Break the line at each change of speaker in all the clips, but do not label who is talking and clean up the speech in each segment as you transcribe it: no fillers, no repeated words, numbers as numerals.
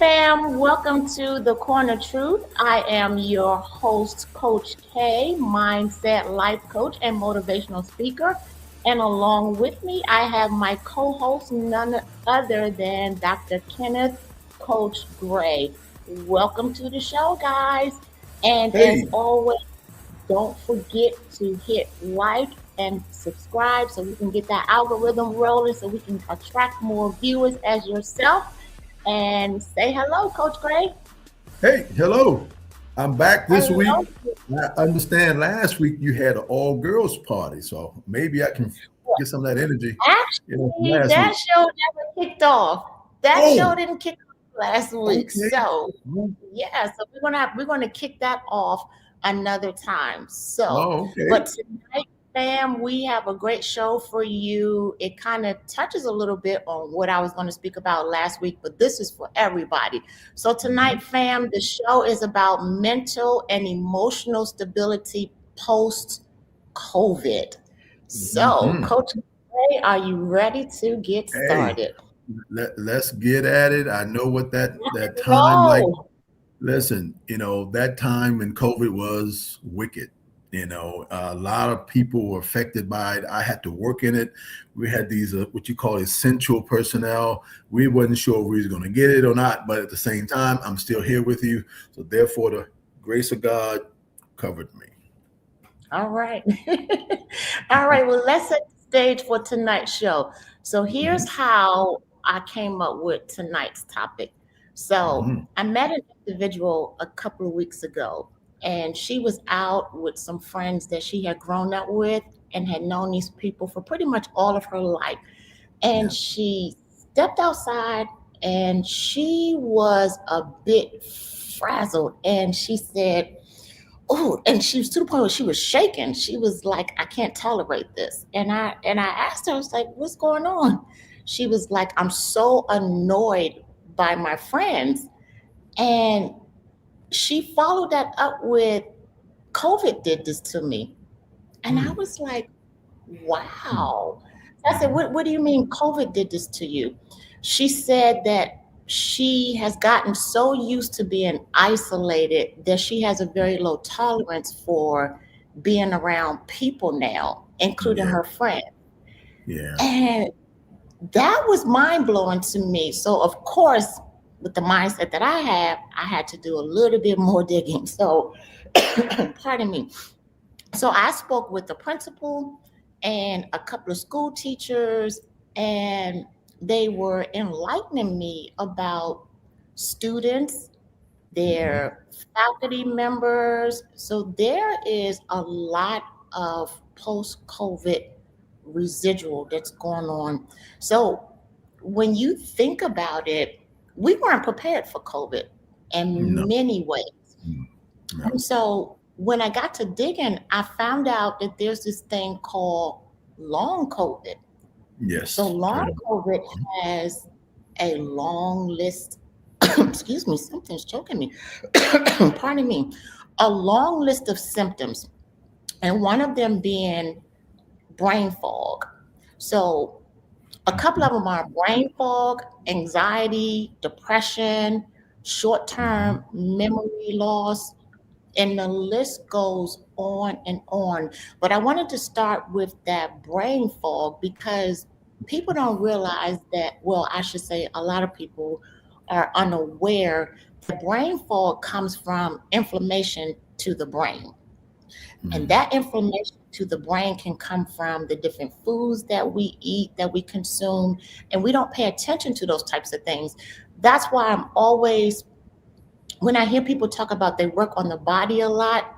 fam. Welcome to the Corner Truth. I am your host, Coach K, mindset life coach and motivational speaker. And along with me, I have my co host, none other than Dr. Kenneth Coach Gray. Welcome to the show, guys. And as
Hey,
always, don't forget to hit like and subscribe so we can get that algorithm rolling so we can attract more viewers as yourself. And say hello, Coach Gray.
hey, hello. I'm back this
Hello.
week. I understand last week you had an all girls party, so maybe I can get some of that energy, from
Actually,
last
that
week.
show never kicked off. That show
Oh,
didn't kick off last week.
okay.
So yeah, so we're gonna kick that off another time. So,
Oh, okay.
but tonight, fam, we have a great show for you. It kind of touches a little bit on what I was going to speak about last week, but this is for everybody. So tonight,
Mhm.
fam, the show is about mental and emotional stability post COVID. So,
Mhm.
Coach Gray, are you ready to get
Hey,
started?
let's get at it. I know what that time like.
Roll.
Listen, that time when COVID was wicked. A lot of people were affected by it. I had to work in it. We had these, what you call essential personnel. We wasn't sure if we was going to get it or not, but at the same time, I'm still here with you. So therefore, the grace of God covered me.
All right. All right. Well, let's set the stage for tonight's show. So here's
Mhm.
how I came up with tonight's topic. So
Mhm.
I met an individual a couple of weeks ago, and she was out with some friends that she had grown up with and had known these people for pretty much all of her life. And
Yeah.
she stepped outside and she was a bit frazzled. And she said, oh, and she was to the point where she was shaking. She was like, I can't tolerate this. And I asked her, I was like, what's going on? She was like, I'm so annoyed by my friends. And she followed that up with COVID did this to me. And I
Mm.
was like,
Mm.
wow. I said,
Mhm.
what do you mean COVID did this to you? She said that she has gotten so used to being isolated that she has a very low tolerance for being around people now, including
Yeah.
her friends.
Yeah.
And that was mind blowing to me. So, of course, with the mindset that I have, I had to do a little bit more digging. So, pardon me. So I spoke with the principal and a couple of school teachers, and they were enlightening me about students,
Mhm.
their faculty members. So there is a lot of post COVID residual that's going on. So when you think about it, we weren't prepared for COVID
No.
in many ways.
Mm. No.
And so when I got to digging, I found out that there's this thing called long COVID. So
Yes.
long
Heard of
COVID
it.
has a long list, excuse me, something's choking me. Pardon me. A long list of symptoms, and one of them being brain fog. So a couple of
Mhm.
them are brain fog, anxiety, depression, short term
Mhm.
memory loss, and the list goes on and on. But I wanted to start with that brain fog because people don't realize that, well, I should say a lot of people are unaware that brain fog comes from inflammation to the brain. And
Mm.
that inflammation to the brain can come from the different foods that we eat, that we consume, and we don't pay attention to those types of things. That's why I'm always, when I hear people talk about they work on the body a lot,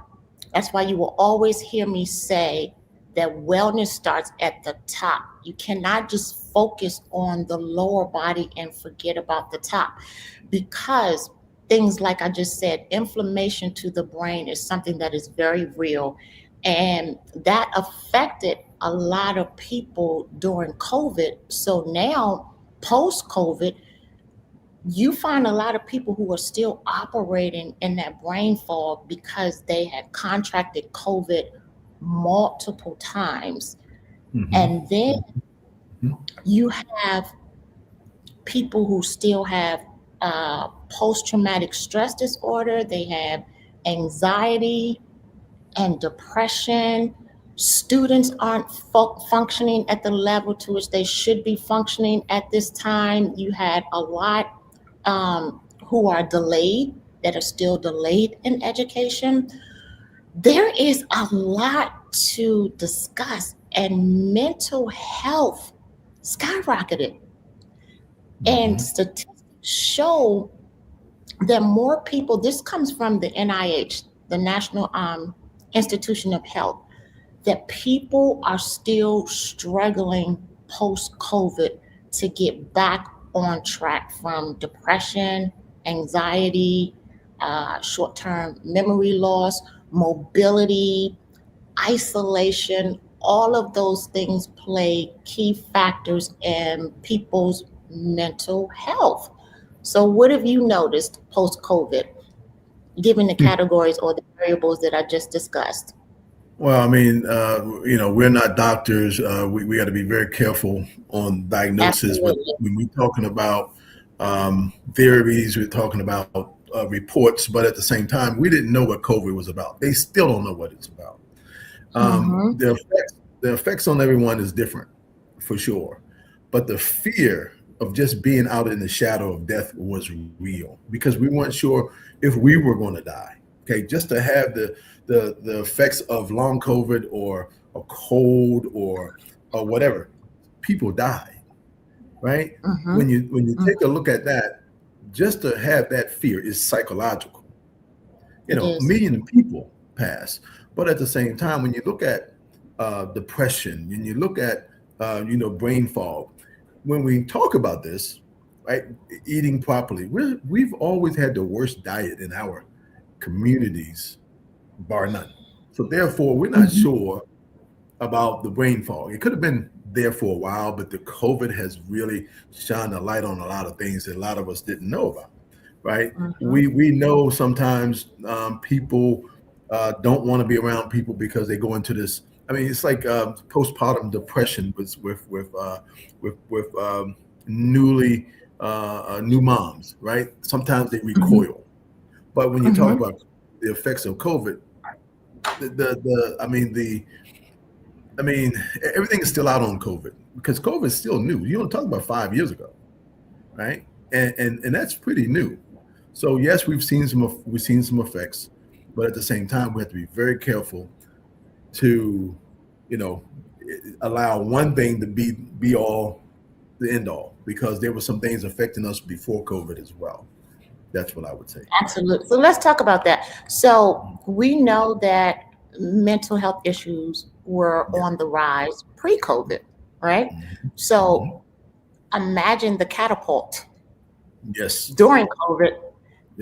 that's why you will always hear me say that wellness starts at the top. You cannot just focus on the lower body and forget about the top because things like I just said, inflammation to the brain is something that is very real. And that affected a lot of people during COVID. So now, post COVID, you find a lot of people who are still operating in that brain fog because they had contracted COVID multiple times.
Mhm.
And then
Mhm.
you have people who still have post-traumatic stress disorder, they have anxiety and depression. Students aren't functioning at the level to which they should be functioning at this time. You had a lot who are delayed, that are still delayed in education. There is a lot to discuss, and mental health skyrocketed. And
Mhm.
statistics show that more people, this comes from the NIH, the National Institution of Health, that people are still struggling post COVID to get back on track from depression, anxiety, short term memory loss, mobility, isolation. All of those things play key factors in people's mental health. So, what have you noticed post COVID, given the categories or the variables that I just discussed?
Well, I mean, we're not doctors. We got to be very careful on diagnosis. But
Absolutely.
when we're talking about theories, we're talking about reports. But at the same time, we didn't know what COVID was about. They still don't know what it's about.
Hmm.
The effects on everyone is different, for sure. But the fear of just being out in the shadow of death was real because we weren't sure if we were going to die. Okay, just to have the effects of long COVID or a cold or whatever, people die, right?
Hmm.
When you take a look at that, just to have that fear is psychological.
It
A
is.
million people pass, but at the same time, when you look at depression and you look at brain fog, when we talk about this, right, eating properly, we've always had the worst diet in our communities, bar none. So therefore, we're not
Hmm.
sure about the brain fog. It could have been there for a while, but the COVID has really shined a light on a lot of things that a lot of us didn't know about. Right?
Hmm.
We know sometimes people don't want to be around people because they go into this. I mean, it's like postpartum depression with newly new moms, right? Sometimes they
Hmm.
recoil. But when you talk
Hmm.
about the effects of COVID, the I mean, everything is still out on COVID because COVID is still new. You don't talk about 5 years ago, right? And that's pretty new. So yes, we've seen some effects, but at the same time, we have to be very careful to, you know, allow one thing to be all the end all because there were some things affecting us before COVID as well. That's what I would say.
Absolutely. So let's talk about that. So we know that mental health issues were
Yeah.
on the rise pre-COVID, right?
Mhm. Mhm.
So imagine the catapult
Yes.
during COVID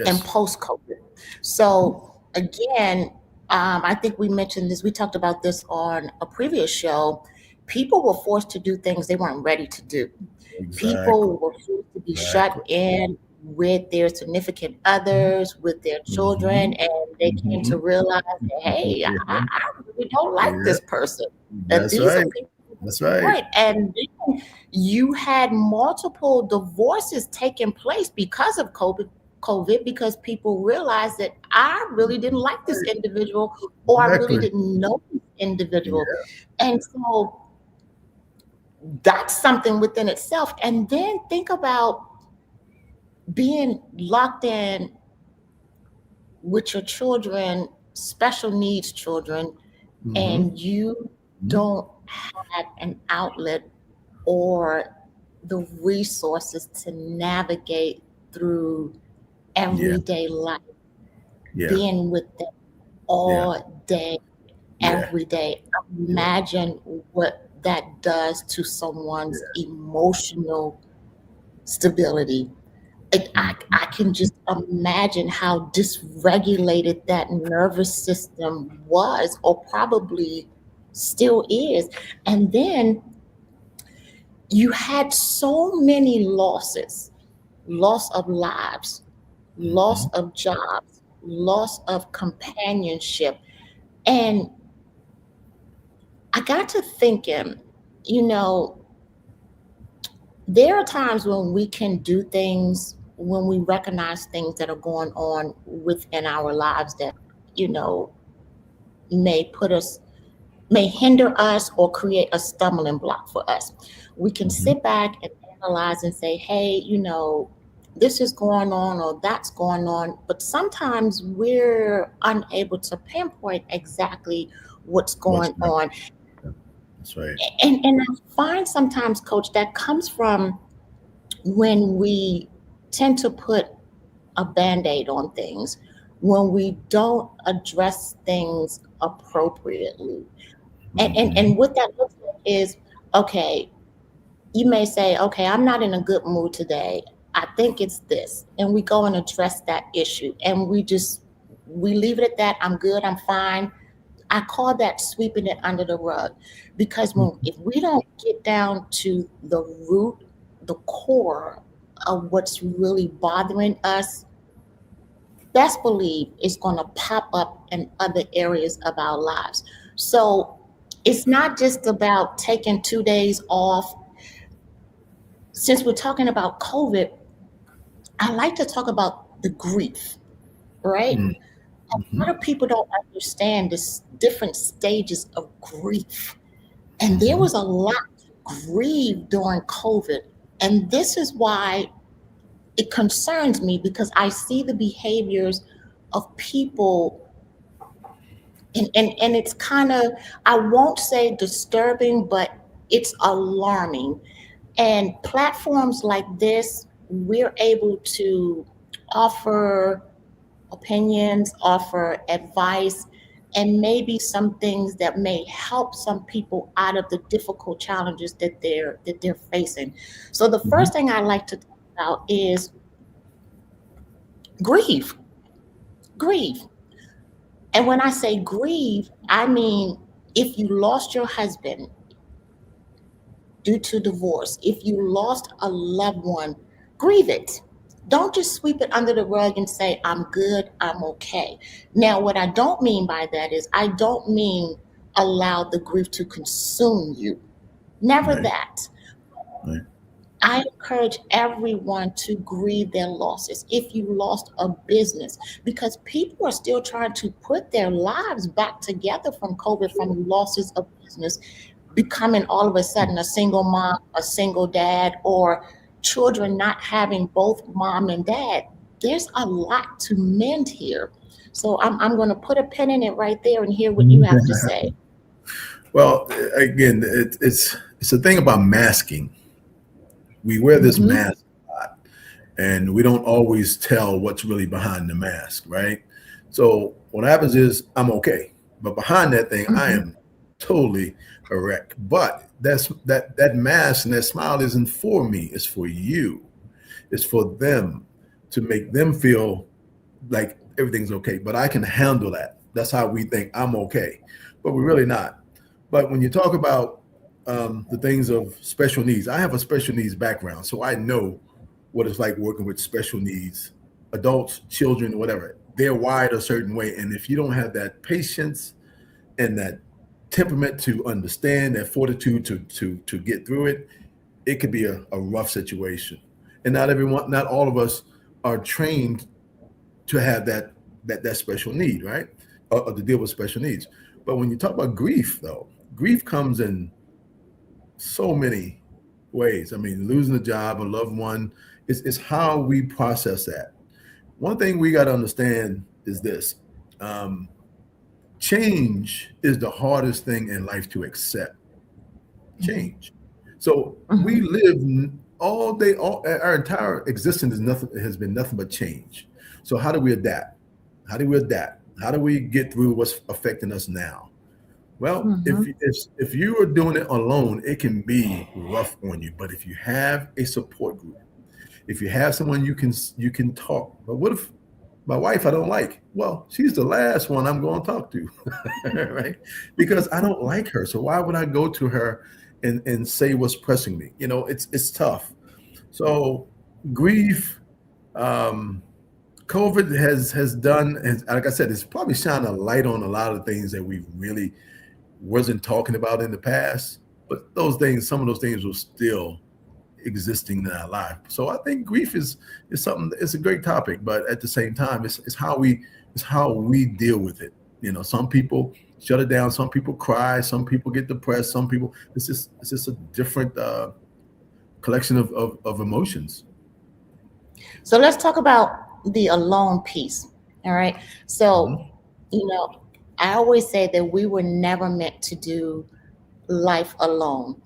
and
Yes.
post-COVID. So again, I think we mentioned this, we talked about this on a previous show. People were forced to do things they weren't ready to do.
Exactly.
People were forced to be shut
Exactly.
in with their significant others, with their children,
Hmm.
and they came to
Hmm.
realize that, hey, I really don't like
Yeah.
this person. That
That's
these are
right.
people,
That's right.
right? And then you had multiple divorces taking place because of COVID, because people realized that I really didn't like this
Right.
individual, or I really
Exactly.
didn't know this individual.
Yeah.
And so that's something within itself. And then think about being locked in with your children, special needs children,
Hmm.
and you don't have an outlet or the resources to navigate through
Yeah.
everyday life,
Yeah.
being with them
Yeah.
all day,
Yeah.
every day.
Yeah.
Imagine what that does to someone's
Yeah.
emotional stability. I can just imagine how dysregulated that nervous system was, or probably still is. And then you had so many losses, loss of lives, loss
Hmm.
of jobs, loss of companionship. And I got to thinking, you know, there are times when we can do things when we recognize things that are going on within our lives that, you know, may put us, may hinder us or create a stumbling block for us. We can
Mhm.
sit back and analyze and say, hey, you know, this is going on or that's going on. But sometimes we're unable to pinpoint exactly what's
What's
going
right?
on.
Yeah, that's right.
And I find sometimes, coach, that comes from when we tend to put a band-aid on things, when we don't address things appropriately. And
Mhm.
what that looks like is, okay, you may say, okay, I'm not in a good mood today. I think it's this. And we go and address that issue. And we leave it at that. I'm good. I'm fine. I call that sweeping it under the rug, because if we don't get down to the root, the core of what's really bothering us, best believe it's going to pop up in other areas of our lives. So it's not just about taking 2 days off. Since we're talking about COVID, I like to talk about the grief, right?
Mhm.
A lot of people don't understand this different stages of grief. And there
Mhm.
was a lot to grieve during COVID. And this is why it concerns me, because I see the behaviors of people, and it's kind of, I won't say disturbing, but it's alarming. And platforms like this, we're able to offer opinions, offer advice, and maybe some things that may help some people out of the difficult challenges that they're facing. So the
Mhm.
first thing I like to talk about is grieve. Grieve. And when I say grieve, I mean, if you lost your husband due to divorce, if you lost a loved one, grieve it. Don't just sweep it under the rug and say, I'm good, I'm okay. Now, what I don't mean by that is, I don't mean allow the grief to consume you. Never
Right.
that.
Right.
I encourage everyone to grieve their losses. If you lost a business, because people are still trying to put their lives back together from COVID, from losses of business, becoming all of a sudden a single mom, a single dad, or children not having both mom and dad. There's a lot to mend here. So I'm going to put a pin in it right there and hear what you have to say.
Well, again, it's a thing about masking. We wear this
Hmm.
mask a lot, and we don't always tell what's really behind the mask, right? So what happens is I'm okay, but behind that thing, I
Hmm.
am totally a wreck. But that mask and that smile isn't for me; it's for you. It's for them, to make them feel like everything's okay. But I can handle that. That's how we think I'm okay, but we're really not. But when you talk about the things of special needs, I have a special needs background, so I know what it's like working with special needs adults, children, whatever. They're wired a certain way, and if you don't have that patience and that temperament to understand, that fortitude to get through it, it could be a rough situation. And not everyone, not all of us are trained to have that special need, right? Or to deal with special needs. But when you talk about grief, though, grief comes in so many ways. I mean, losing a job, a loved one, is how we process that. One thing we got to understand is this: um, change is the hardest thing in life to accept.
Hmm.
Change. So we
Hmm.
live all day, all our entire existence is nothing, has been nothing but change. So how do we adapt? How do we adapt? How do we get through what's affecting us now? Well,
Hmm.
if you are doing it alone, it can be rough on you. But if you have a support group, if you have someone you can talk. But what if my wife I don't like? Well, she's the last one I'm going to talk to, right? Because I don't like her. So why would I go to her and say what's pressing me? It's tough. So grief, um, COVID has done, and like I said, it's probably shined a light on a lot of things that we really wasn't talking about in the past. But those things, some of those things will still existing in our life. So I think grief is something. It's a great topic, but at the same time, it's how we deal with it. Some people shut it down. Some people cry. Some people get depressed. Some people. It's just a different collection of emotions.
So let's talk about the alone piece. All right. So,
Mhm.
I always say that we were never meant to do life alone.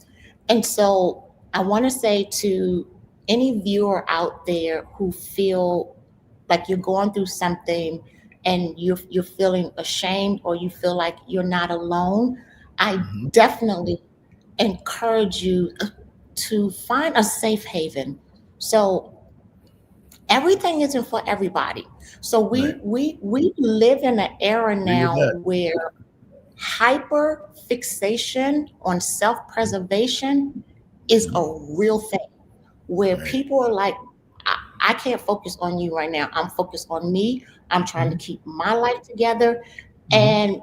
And so I want to say to any viewer out there who feel like you're going through something and you're feeling ashamed or you feel like you're not alone, I
Mhm.
definitely encourage you to find a safe haven. So everything isn't for everybody. So
Right.
we live in an era
Agree with
now
that.
where hyper fixation on self-preservation is
Mhm.
a real thing, where
Right.
people are like, I can't focus on you right now. I'm focused on me. I'm trying to
Mhm.
keep my life together.
Mhm.
And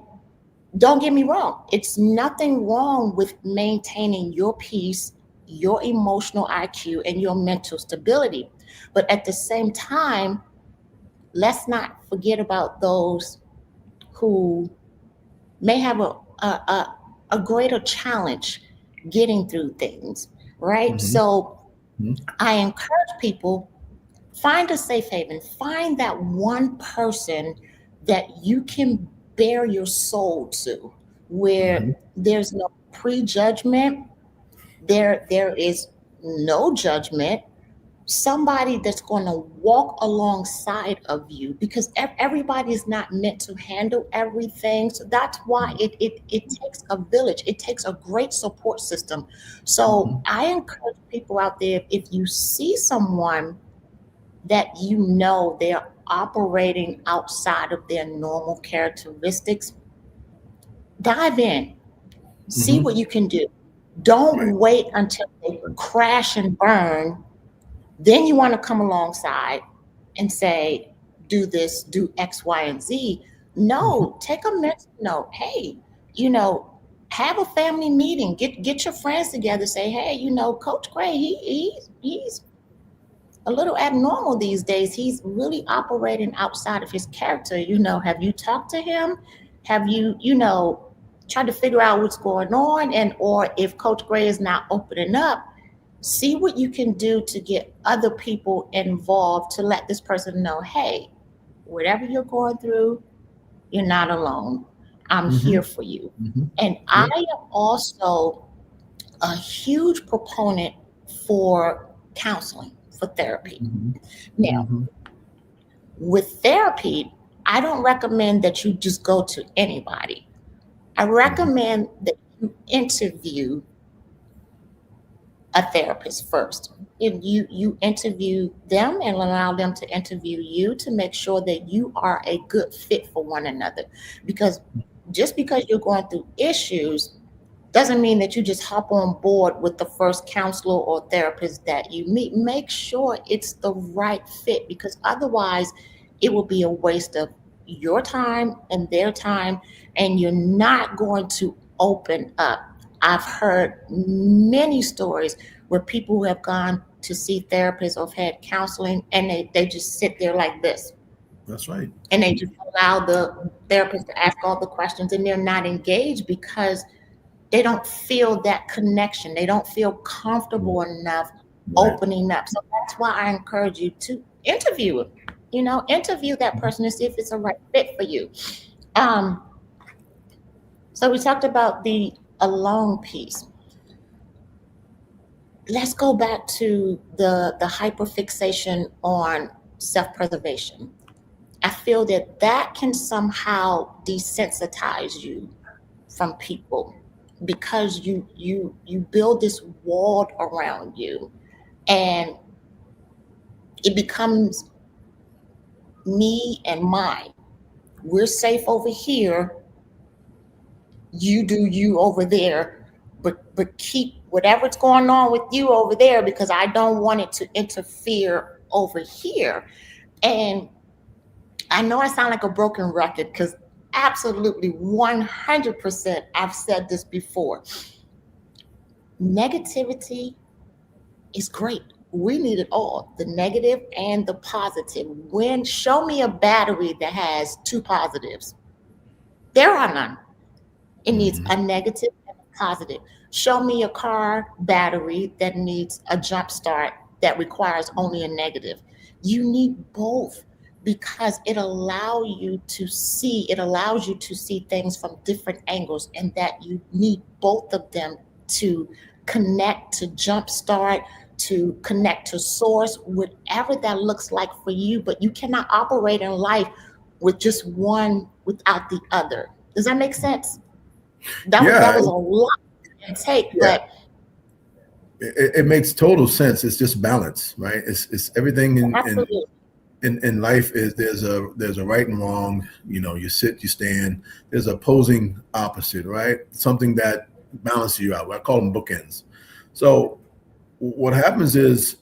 don't get me wrong, it's nothing wrong with maintaining your peace, your emotional IQ, and your mental stability. But at the same time, let's not forget about those who may have a greater challenge getting through things, right?
Mhm.
So
Mhm.
I encourage people, find a safe haven, find that one person that you can bare your soul to,
Mhm.
where there's no prejudgment, there is no judgment, somebody that's going to walk alongside of you, because everybody is not meant to handle everything. So that's why
No.
it takes a village, it takes a great support system. So
Mhm.
I encourage people out there, if you see someone that they're operating outside of their normal characteristics, dive in, see what
Mhm.
you can do. Don't
Right.
wait until they
Right.
crash and burn. Then you want to come alongside and say, do this, do X, Y, and Z.
Mhm.
No, take a mental note. Hey, you know, have a family meeting. Get your friends together. Say, hey, Coach Gray, he's a little abnormal these days. He's really operating outside of his character. Have you talked to him? Have you, tried to figure out what's going on? And or if Coach Gray is not opening up, see what you can do to get other people involved to let this person know, hey, whatever you're going through, you're not alone. I'm here
Mhm.
for you.
Mhm.
And I
Yeah.
am also a huge proponent for counseling, for therapy.
Mhm.
Now,
Mhm.
with therapy, I don't recommend that you just go to anybody. I
Mhm.
recommend that you interview a therapist first. If you interview them and allow them to interview you to make sure that you are a good fit for one another. Because just because you're going through issues doesn't mean that you just hop on board with the first counselor or therapist that you meet. Make sure it's the right fit, because otherwise it will be a waste of your time and their time, and you're not going to open up. I've heard many stories where people who have gone to see therapists or have had counseling, and they just sit there like this,
That's right.
and they just allow the therapist to ask all the questions, and they're not engaged because they don't feel that connection. They don't feel
Right.
comfortable enough
Right.
opening up. So that's why I encourage you to interview it. Interview that
Mhm.
person and see if it's a right fit for you. Um, so we talked about the alone piece. Let's go back to the hyperfixation on self-preservation. I feel that that can somehow desensitize you from people, because you build this wall around you, and it becomes me and mine. We're safe over here, you do you over there, but keep whatever's going on with you over there, because I don't want it to interfere over here. And I know I sound like a broken record, because absolutely 100% I've said this before. Negativity is great. We need it all, the negative and the positive. When show me a battery that has two positives. There are none. It needs
Mhm.
a negative and a positive. Show me a car battery that needs a jump start that requires only a negative. You need both because it allows you to see things from different angles, and that you need both of them to connect, to jump start, to connect to source, whatever that looks like for you. But you cannot operate in life with just one without the other. Does that make sense? That
Yeah,
was a lot to take,
yeah.
but
It makes total sense. It's just balance, right? It's everything
absolutely.
in life is there's a right and wrong. You know, you sit, you stand. There's opposing opposite, right? Something that balances you out. I call them bookends. So what happens is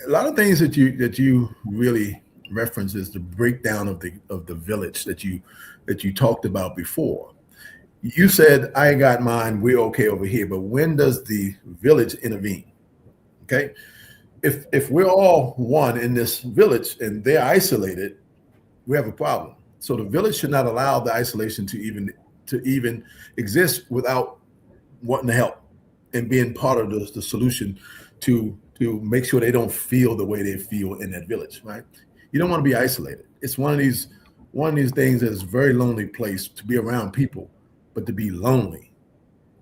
a lot of things that you really reference is the breakdown of the village that you talked about before. You said I got mine, we're okay over here, but when does the village intervene? Okay, if we're all one in this village and they're isolated, we have a problem. So the village should not allow the isolation to even exist without wanting to help and being part of the solution to make sure they don't feel the way they feel in that village, right? You don't want to be isolated. It's one of these things that's a very lonely place to be around people, but to be lonely,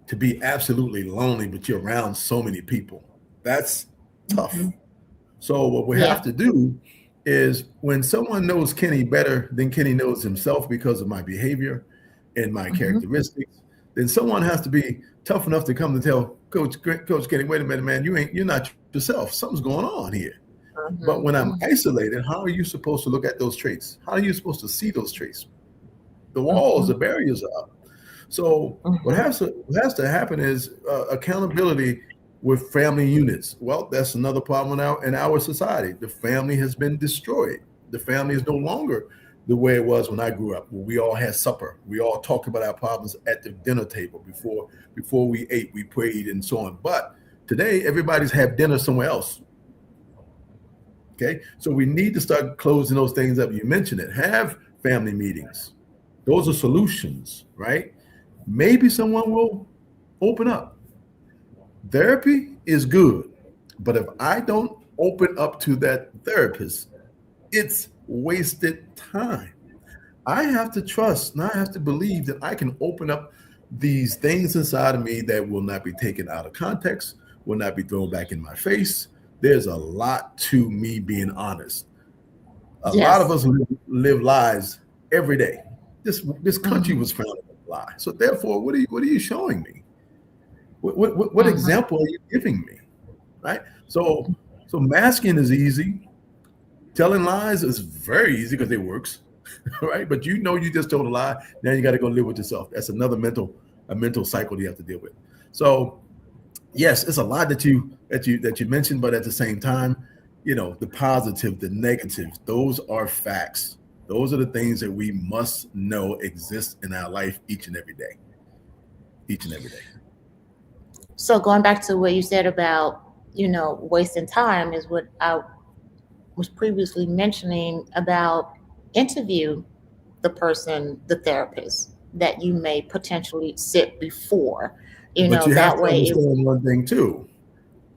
to be absolutely lonely, but you're around so many people. That's tough.
Mhm.
So what we have
Yeah.
to do is when someone knows Kenny better than Kenny knows himself because of my behavior and my
Mhm.
characteristics, then someone has to be tough enough to come to tell Coach Kenny, wait a minute, man, you're not yourself. Something's going on here. But
Mhm.
when I'm
Mhm.
isolated, how are you supposed to look at those traits? How are you supposed to see those traits? The walls, the
Mhm.
barriers are up. So
Mhm.
what has to happen is accountability with family units. Well, that's another problem in our society. The family has been destroyed. The family is no longer the way it was when I grew up, where we all had supper. We all talked about our problems at the dinner table before we ate, we prayed and so on. But today, everybody's have dinner somewhere else. Okay, so we need to start closing those things up. You mentioned it. Have family meetings. Those are solutions, right? Maybe someone will open up. Therapy is good, but if I don't open up to that therapist, it's wasted time. I have to trust and I have to believe that I can open up these things inside of me that will not be taken out of context, will not be thrown back in my face. There's a lot to me being honest. A lot of
Yes.
us live lives every day. This country
Mhm.
was founded on a lie. So therefore, what are you showing me? What
Mhm.
example are you giving me? Right. So masking is easy. Telling lies is very easy because it works, right? But you just told a lie. Now you got to go live with yourself. That's another mental cycle you have to deal with. So yes, it's a lot that you mentioned, but at the same time, the positive, the negative, those are facts. Those are the things that we must know exist in our life each and every day. Each and every day.
So going back to what you said about, wasting time is what I was previously mentioning about interview the person, the therapist that you may potentially sit before.
But you have
That
to
way it.
understand one thing too.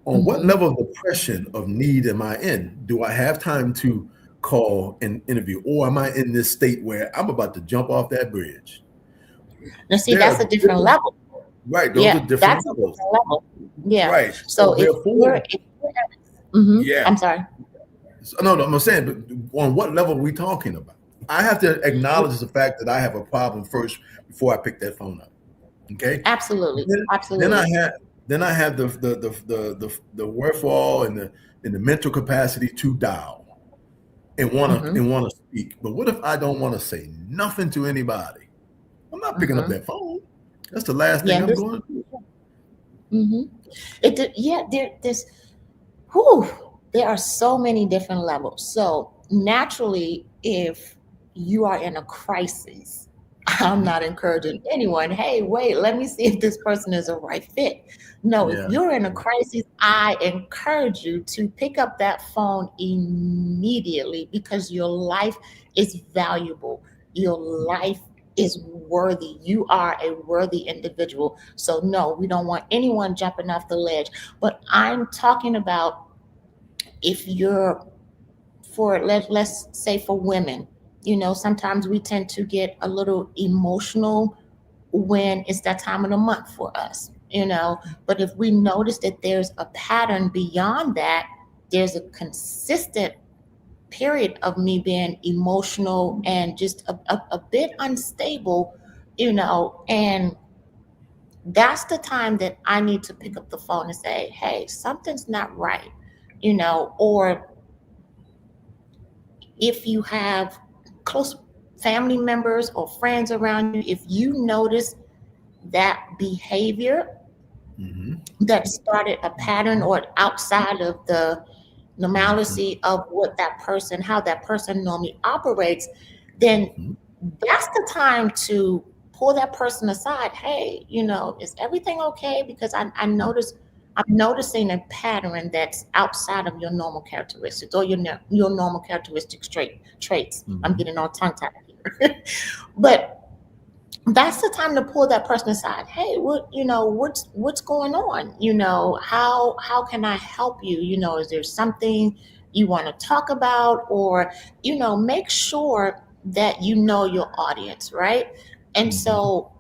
On what
Mhm.
level of depression of need am I in? Do I have time to call and interview, or am I in this state where I'm about to jump off that bridge?
Now see,
There
that's a
are
different
different,
level.
right? Those are
Yeah,
different
that's a
levels,
different level. Yeah.
right?
So
So therefore, yeah.
I'm sorry.
So, no, no, I'm saying, but on what level are we talking about? I have to acknowledge the fact that I have a problem first before I pick that phone up. Okay.
Absolutely.
Then I
Absolutely.
have then I have the wherewithal and the mental capacity to dial and
Mhm.
want to speak. But what if I don't want to say nothing to anybody? I'm not picking up
Mhm.
that phone. That's the last thing
Yeah,
I'm
this.
going to do.
Mhm. Yeah, whew, there are so many different levels. So naturally, if you are in a crisis, I'm not encouraging anyone, hey, wait, let me see if this person is a right fit. No, if
Yeah.
you're in a crisis, I encourage you to pick up that phone immediately because your life is valuable. Your life is worthy. You are a worthy individual. So, no, we don't want anyone jumping off the ledge. But I'm talking about if you're let's say for women, sometimes we tend to get a little emotional when it's that time of the month for us. But if we notice that there's a pattern beyond that, there's a consistent period of me being emotional and just a bit unstable, and that's the time that I need to pick up the phone and say, hey, something's not right, or if you have close family members or friends around you, if you notice that behavior
Hmm.
that started a pattern or outside of the normalcy of how that person normally operates, then
Hmm.
that's the time to pull that person aside. Hey, is everything okay? Because I'm noticing a pattern that's outside of your normal characteristics or your normal characteristic traits. I'm
Hmm.
getting all tongue tied here. But that's the time to pull that person aside. Hey, what's going on? How can I help you? Is there something you want to talk about? Or, make sure that you know your audience, right? And
Hmm.
so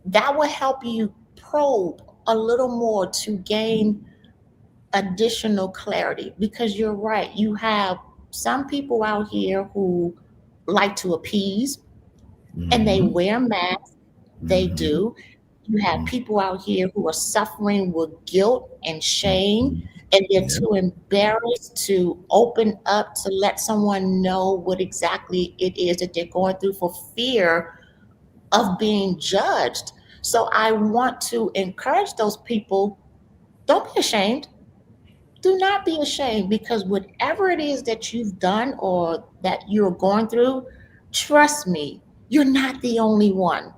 that will help you probe a little more to gain additional clarity, because you're right. You have some people out here who like to appease and they
Hmm.
wear masks. They
Hmm.
do. You have people out here who are suffering with guilt and shame,
Hmm.
and they're
Yeah.
too embarrassed to open up to let someone know what exactly it is that they're going through for fear of being judged. So I want to encourage those people, don't be ashamed. Do not be ashamed, because whatever it is that you've done or that you're going through, trust me, you're not the only one.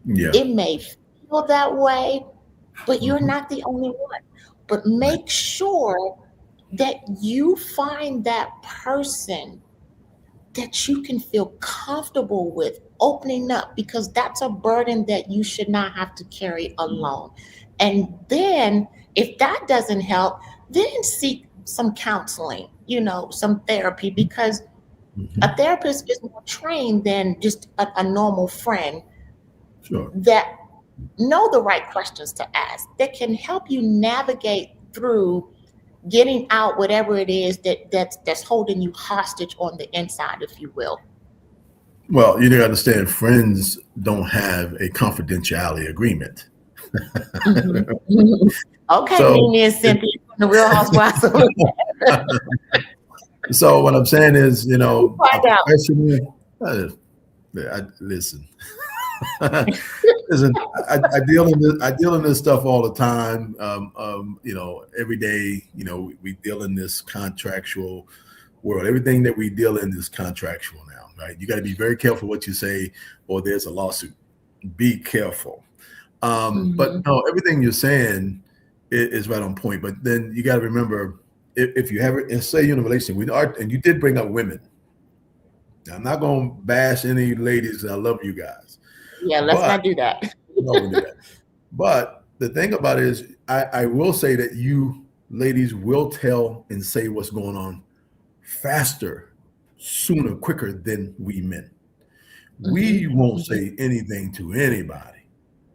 Yeah.
It may feel that way, but you're
Hmm.
not the only one. But
Right.
make sure that you find that person that you can feel comfortable with opening up, because that's a burden that you should not have to carry alone. And then, if that doesn't help, then seek some counseling, some therapy, because
Hmm.
a therapist is more trained than just a normal friend
Sure.
that know the right questions to ask that can help you navigate through getting out whatever it is that's holding you hostage on the inside, if you will.
Well, you need to understand, friends don't have a confidentiality agreement.
Mhm. Okay,
So,
Mimi and Cynthia from the Real Housewives of
so what I'm saying is, a
find out.
professional. Listen, listen. I deal in this stuff all the time. Every day. We deal in this contractual world. Everything that we deal in is contractual now, right? You got to be very careful what you say, or there's a lawsuit. Be careful. But
Mhm.
no, everything you're saying is right on point. But then you got to remember, if you have it, and say you're in a relationship, and you did bring up women. Now, I'm not going to bash any ladies. I love you guys,
Yeah, let's
but
not do that.
no, we do that. But the thing about it is, I will say that you ladies will tell and say what's going on faster, sooner, quicker than we men. We
Mhm.
won't
Mhm.
say anything to anybody.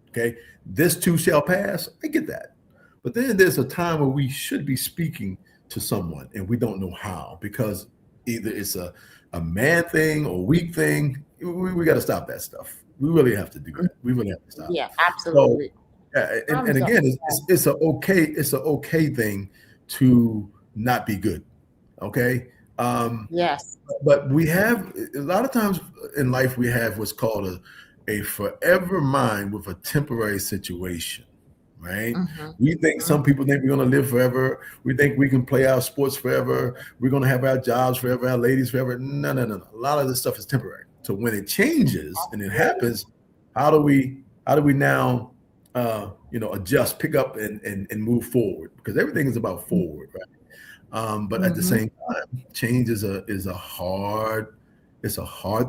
Okay. This too shall pass. I get that. But then there's a time where we should be speaking to someone and we don't know how, because either it's a man thing or weak thing. We got to stop that stuff. We really have to do that. We really have to stop it.
Yeah,
So,
absolutely.
and
I'm so
again, it's a okay thing to not be good. Okay. Um,
yes.
but we have a lot of times in life we have what's called a forever mind with a temporary situation, right?
Mhm.
We think,
Mhm.
some people think we're going to live forever. We think we can play our sports forever. We're going to have our jobs forever, our ladies forever. No, no, no, no. A lot of this stuff is temporary. So when it changes and it happens, how do we now adjust, pick up and move forward? Because everything is about forward, right? But at the
Mm-hmm.
same time, change is a hard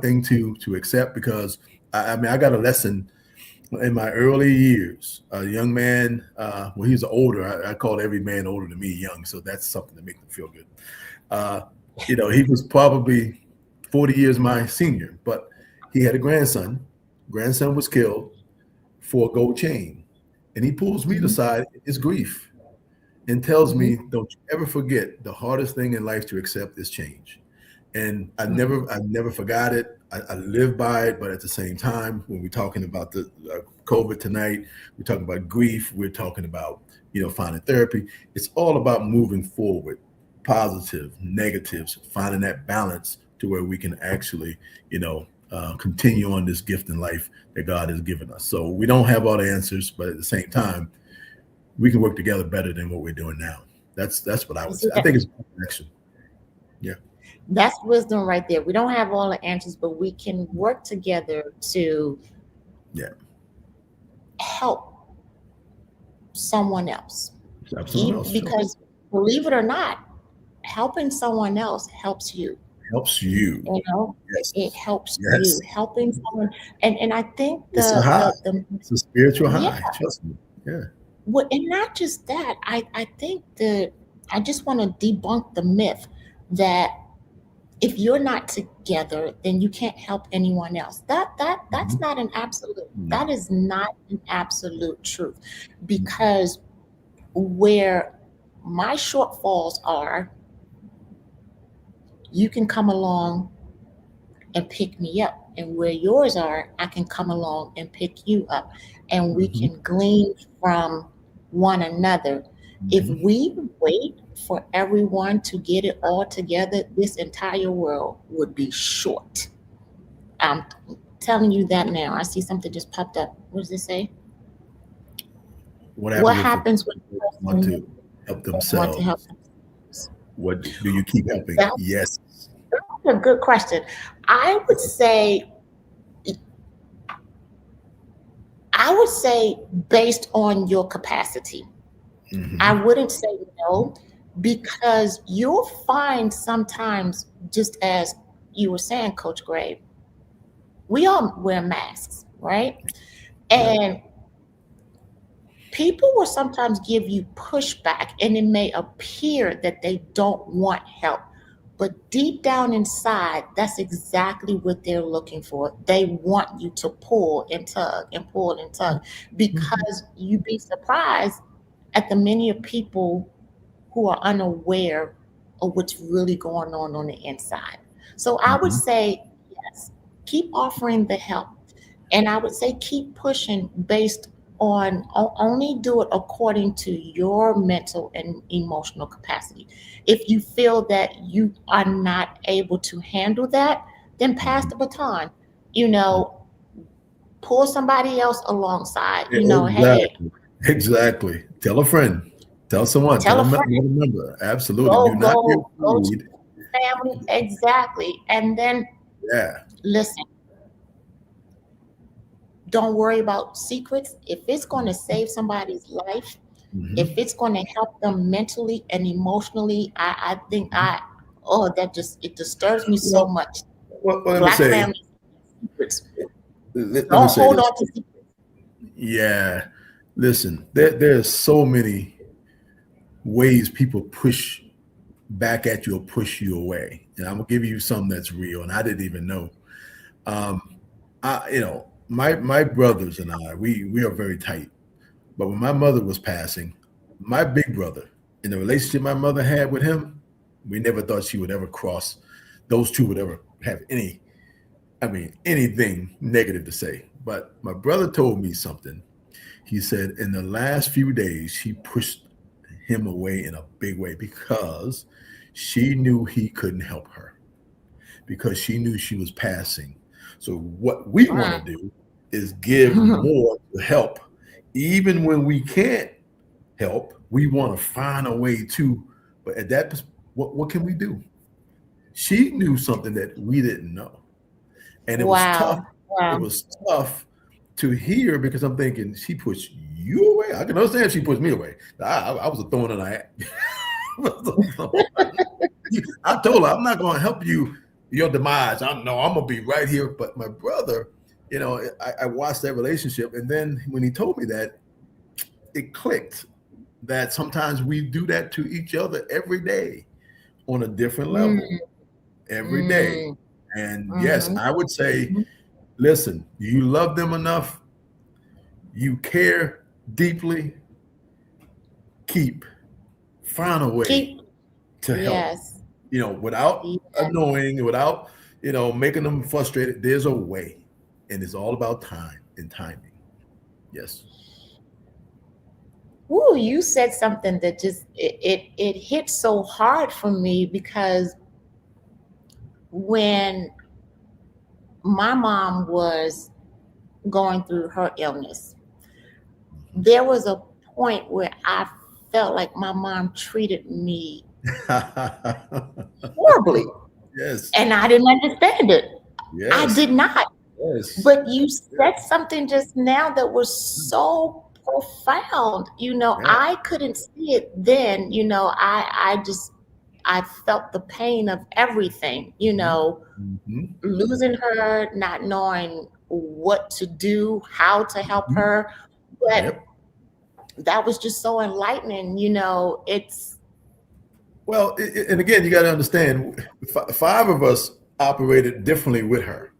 thing to accept, because I mean I got a lesson in my early years. A young man, well, he was older. I call every man older than me young, so that's something to make them feel good. Uh, he was probably 40 years my senior, but he had a grandson. Grandson was killed for a gold chain, and he pulls me
Mm-hmm.
aside in his grief and tells
Mm-hmm.
me, "Don't you ever forget, the hardest thing in life to accept is change." And I
Mm-hmm.
never forgot it. I live by it. But at the same time, when we're talking about the COVID tonight, we're talking about grief. We're talking about finding therapy. It's all about moving forward, positive, negatives, finding that balance to where we can actually continue on this gift in life that God has given us. So we don't have all the answers, but at the same time, we can work together better than what we're doing now. That's what I
You
would
see
say. I
that?
think it's a connection. Yeah.
That's wisdom right there. We don't have all the answers, but we can work together to
Yeah.
help someone else.
Have someone else. Sure.
Because believe it or not, helping someone else helps you.
Helps you.
You know, it
Yes.
helps you.
Yes.
Helping someone, and I think
It's a high.
the
It's a spiritual
yeah,
high. Trust me. Yeah.
well, and not just that. I think I just want to debunk the myth that if you're not together, then you can't help anyone else. That's
Mhm.
not an absolute.
No.
That is not an absolute truth,
Mhm.
because where my shortfalls are, you can come along and pick me up. And where yours are, I can come along and pick you up. And we
Mhm.
can glean from one another. If
Mhm.
we wait for everyone to get it all together, this entire world would be short. I'm telling you that now. I see something just popped up. What does it say?
What
What
happens if a
happens when
person
a
want
person
to help
wants to help
themselves?
themselves?
What do you keep helping?
That's
Yes.
a good question. I would say I would say based on your capacity. I
Hmm.
wouldn't say no, because you'll find sometimes, just as you were saying, Coach Gray, we all wear masks, right?
Yep.
And people will sometimes give you pushback, and it may appear that they don't want help. But deep down inside, that's exactly what they're looking for. They want you to pull and tug and pull and tug,
Mhm.
because you'd be surprised at the many of people who are unaware of what's really going on the inside. So I would
Mhm.
say, yes, keep offering the help. And I would say keep pushing based on only do it according to your mental and emotional capacity. If you feel that you are not able to handle that, then pass
Mhm.
the baton. You know, pull somebody else alongside.
Yeah,
Hey,
exactly. Exactly. Tell a friend. Tell someone. Tell
tell a
them
friend,
another member. Absolutely. Do not be
go to
afraid.
family, exactly. And then
Yeah.
listen, don't worry about secrets. If it's going to save somebody's life, if
Hmm.
it's going to help them mentally and emotionally, I think oh, that just, it disturbs me so
Well,
much.
let me
Black
say.
families, secrets.
Let me
Don't
say
hold
this.
on to secrets.
Yeah. Listen. There's so many ways people push back at you or push you away, and I'm gonna give you some that's real, and I didn't even know. Um, my brothers and I, we are very tight. But when my mother was passing, my big brother, in the relationship my mother had with him, we never thought she would ever cross. Those two would ever have anything negative to say. But my brother told me something. He said in the last few days, she pushed him away in a big way because she knew he couldn't help her, because she knew she was passing. So what we want to
Right.
do is give more to help. Even when we can't help, we want to find a way to. But at what can we do? She knew something that we didn't know. And it was tough.
Wow.
It
Wow.
was tough to hear because I'm thinking she pushed you away. I can understand if she pushed me away. I was a thorn in her I told her I'm not going to help you your demise. I'm gonna be right here. But my brother, I watched that relationship, and then when he told me that, it clicked that sometimes we do that to each other every day on a different level,
Mm,
every day.
mm,
And yes,
mm-hmm,
I would say,
mm-hmm.
listen, you love them enough, you care deeply, find a way
Keep,
to help,
yes.
without
Yes.
annoying, without, making them frustrated. There's a way. And it's all about time and timing. Yes.
Ooh, you said something that just it hit so hard for me because when my mom was going through her illness, there was a point where I felt like my mom treated me horribly,
Yes.
and I didn't understand it. I
Yes.
did not.
Yes.
But you said something just now that was so profound.
Yeah.
I couldn't see it then. I felt the pain of everything,
Mhm.
losing her, not knowing what to do, how to help
Mhm.
her. But
Yep.
that was just so enlightening. It's
Well, and again, you got to understand, five of us operated differently with her.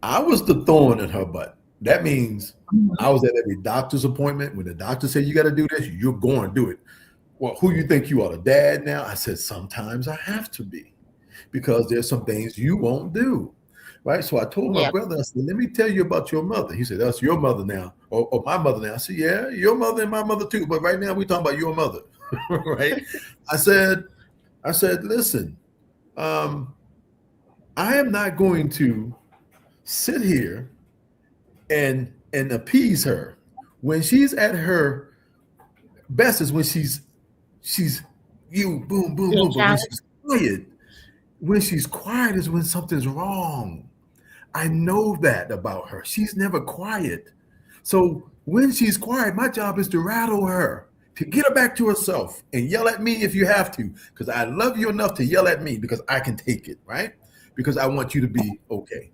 I was the thorn in her butt. That means I was at every doctor's appointment. When the doctor said you got to do this, you're going to do it. Well, who you think you are, the dad now? I said, sometimes I have to be because there's some things you won't do. Right. So I told my
yeah,
brother, I said, let me tell you about your mother. He said, that's your mother now, or my mother now. I said, yeah, your mother and my mother too. But right now we're talking about your mother. Right. I said, listen, um, I am not going to sit here and appease her when she's at her best is when she's you boom boom
being
boom, but
challenged.
when she's quiet is when something's wrong. I know that about her. She's never quiet. So when she's quiet, my job is to rattle her, to get her back to herself and yell at me if you have to, because I love you enough to yell at me because I can take it, right? Because I want you to be okay.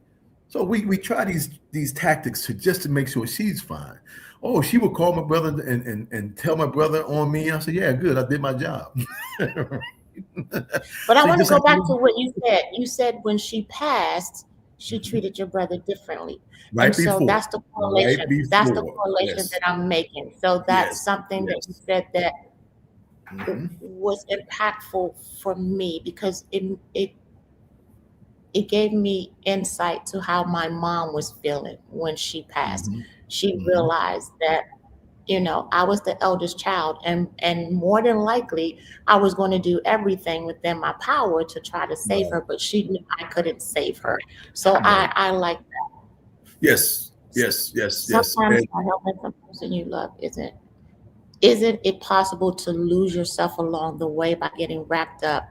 So we try these tactics to make sure she's fine. Oh, she would call my brother and tell my brother on me. I said, yeah, good, I did my job.
But I
So you
want to
just
go
have
back
to
to what you said. You said when she passed, she treated your brother differently. And
right
so
before,
that's the
right
correlation. That's the
before,
correlation
yes,
that I'm making. So
yes,
that's something that you
yes.
said that
Hmm.
was impactful for me because it gave me insight to how my mom was feeling when she passed.
Hmm.
She
Hmm.
realized that I was the eldest child, and more than likely I was going to do everything within my power to try to save
Right,
her, but she knew I couldn't save her. So
right.
I like
Yes,
that.
yes, yes, yes.
Sometimes
And
by helping the person you love isn't it possible to lose yourself along the way by getting wrapped up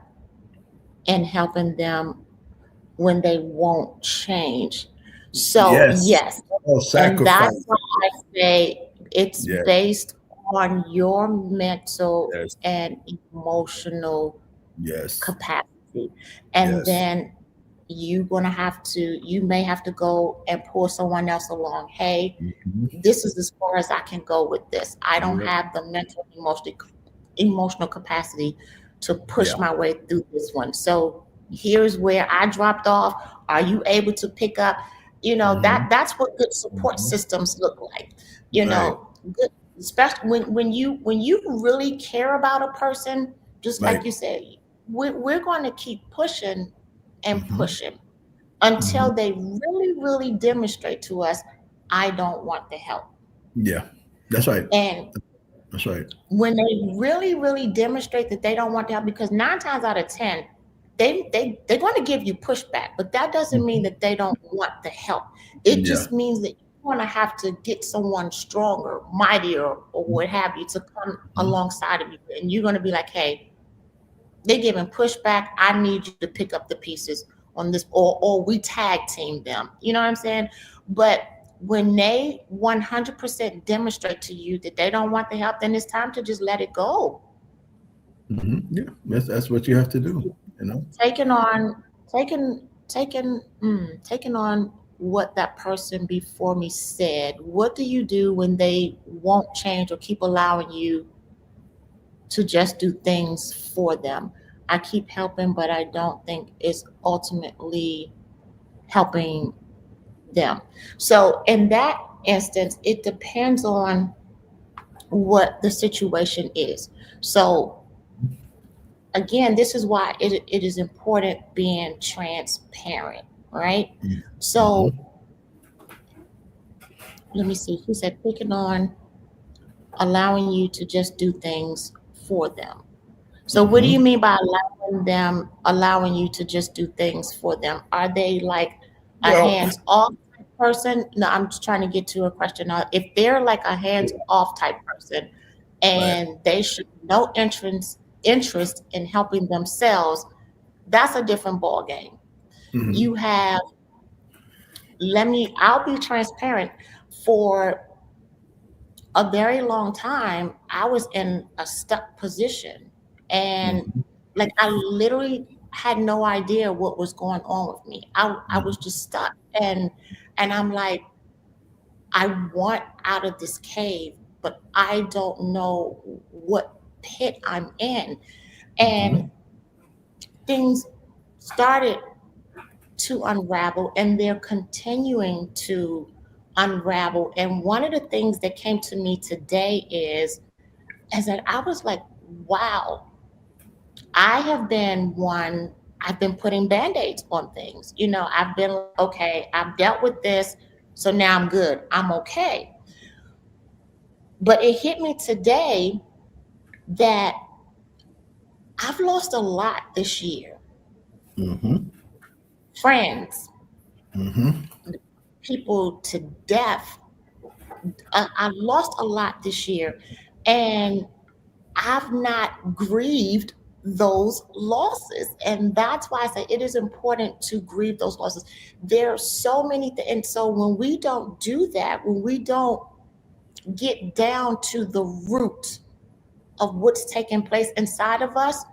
in helping them when they won't change? So
yes,
yes,
oh,
and that's
sacrifice.
why I say it's
Yes,
based on your mental
yes,
and emotional
yes,
capacity. And
yes.
then you may have to go and pull someone else along. Hey,
Mhm.
this is as far as I can go with this. I don't
Yep.
have the mental emotional capacity to push
Yeah.
my way through this one. So here's where I dropped off. Are you able to pick up?
Hmm.
That's what good support
Hmm.
systems look like.
Right,
Good, especially when you really care about a person, just like
right.
you said, we're going to keep pushing and
Hmm.
pushing
Hmm.
until they really, really demonstrate to us, I don't want the help.
Yeah, that's right.
And
That's right.
when they really, really demonstrate that they don't want to help, because 9 times out of 10, they're going to give you pushback, but that doesn't mean
Mhm.
that they don't want the help. It
Yeah.
just means that you're going to have to get someone stronger, mightier, or what have you to come
Mhm.
alongside of you. And you're going to be like, hey, they're giving pushback. I need you to pick up the pieces. on this, or we tag team them. You know what I'm saying? But when they 100% demonstrate to you that they don't want the help, then it's time to just let it go.
Yeah, that's what you have to do.
Taking on, taking on what that person before me said. What do you do when they won't change or keep allowing you to just do things for them? I keep helping, but I don't think it's ultimately helping them. So in that instance, it depends on what the situation is. So again, this is why it is important being transparent, right? So
Mhm.
let me see. He said picking on allowing you to just do things for them. So what do you
Mhm.
mean by allowing you to just do things for them? Are they like a
Well,
hands-off type person? No, I'm just trying to get to a question. If they're like a hands-off type person
right.
and they show no interest in helping themselves, that's a different ball game.
Mhm.
You have, I'll be transparent. For a very long time, I was in a stuck position. And
Mhm.
like I literally had no idea what was going on with me. I was
Mhm.
just stuck. And I'm like, I want out of this cave, but I don't know what pit I'm in. And
Mhm.
things started to unravel, and they're continuing to unravel. And one of the things that came to me today is that I was like, wow, I have been one, I've been putting band-aids on things. I've been like, okay, I've dealt with this, so now I'm good. I'm okay. But it hit me today that I've lost a lot this year.
Mhm.
Friends,
Mhm.
people to death. I lost a lot this year. And I've not grieved those losses. And that's why I say it is important to grieve those losses. There are so many things. And so when we don't do that, when we don't get down to the root of what's taking place inside of us,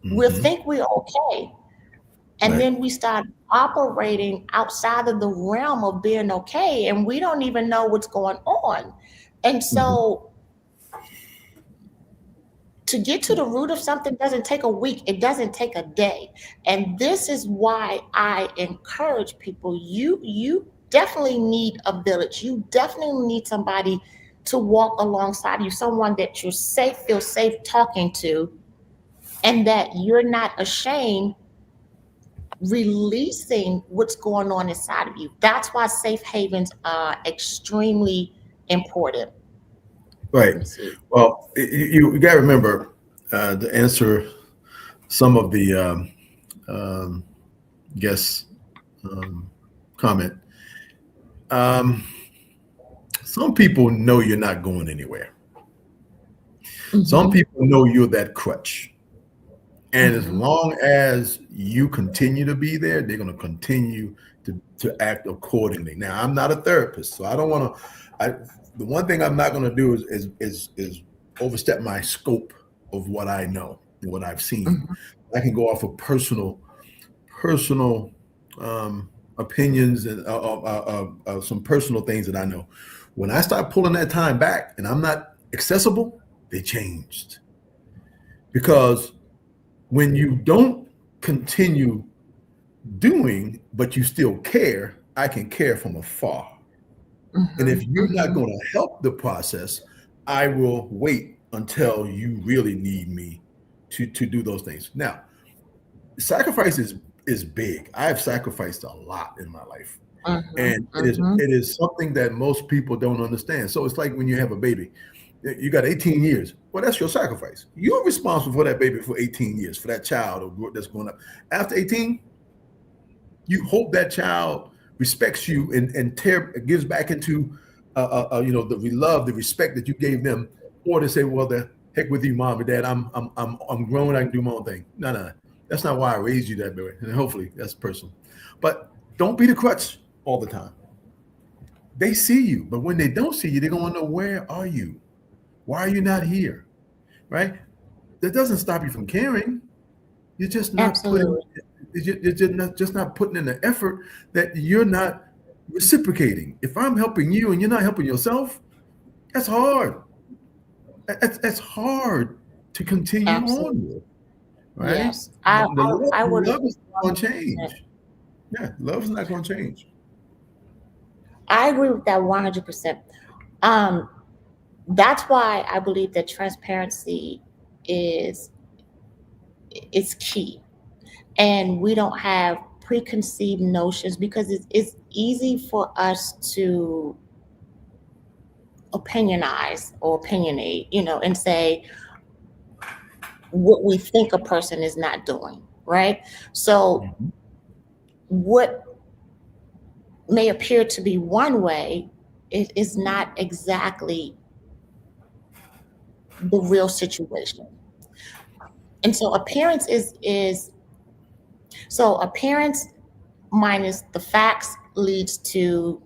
we'll
Mhm.
think we're okay. And
Right.
then we start operating outside of the realm of being okay. And we don't even know what's going on. And
Mhm.
so to get to the root of something doesn't take a week, it doesn't take a day. And this is why I encourage people, you definitely need a village. You definitely need somebody to walk alongside you, someone that you're safe, feel safe talking to, and that you're not ashamed releasing what's going on inside of you. That's why safe havens are extremely important.
Right.
Let me see.
Well, you got to remember to answer some of the um, guest um, comment. Um, some people know you're not going anywhere. Some
Hmm.
people know you're that crutch. And as
Hmm.
long as you continue to be there, they're going to continue to act accordingly. Now, I'm not a therapist, so I don't want to. The one thing I'm not going to do is overstep my scope of what I know and what I've seen.
Hmm.
I can go off of personal opinions and some personal things that I know. When I start pulling that time back and I'm not accessible, they changed because when you don't continue doing, but you still care, I can care from afar. And if
Hmm.
you're not
Hmm.
going to help the process, I will wait until you really need me to do those things. Now, sacrifice is big. I've sacrificed a lot in my life.
Mhm,
And
mhm,
it is something that most people don't understand. So it's like when you have a baby, you got 18 years. Well, that's your sacrifice. You're responsible for that baby for 18 years, for that child that's growing up. After 18, you hope that child respects you and gives back into the love, the respect that you gave them, or to say, well, the heck with you, mom and dad. I'm grown. I can do my own thing. No, no. That's not why I raised you that way. And hopefully that's personal. But don't be the crutch all the time. They see you, but when they don't see you, they're going to know, where are you? Why are you not here? Right? That doesn't stop you from caring. You're just not putting.
Absolutely.
You're just not putting in the effort that you're not reciprocating. If I'm helping you and you're not helping yourself, that's hard. That's hard to continue on
Absolutely.
with, right?
Yes. I would
Love
agree
is not going to
100%.
change. Yeah, love is not going to change.
I agree with that 100%. Um, that's why I believe that transparency is is key, and we don't have preconceived notions because it's easy for us to opinionize or opinionate, and say what we think a person is not doing, right? So
Mhm.
what may appear to be one way, it is not exactly the real situation. And so appearance minus the facts leads to